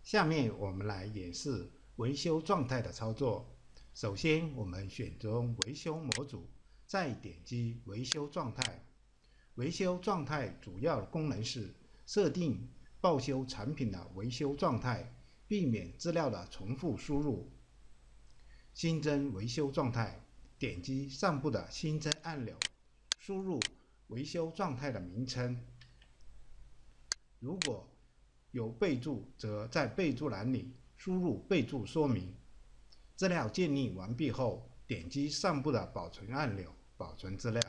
下面我们来演示维修状态的操作。首先，我们选中维修模组，再点击维修状态。维修状态主要功能是设定报修产品的维修状态，避免资料的重复输入。新增维修状态，点击上部的新增按钮，输入维修状态的名称。如果有备注，则在备注栏里输入备注说明。资料建立完毕后，点击上部的保存按钮，保存资料。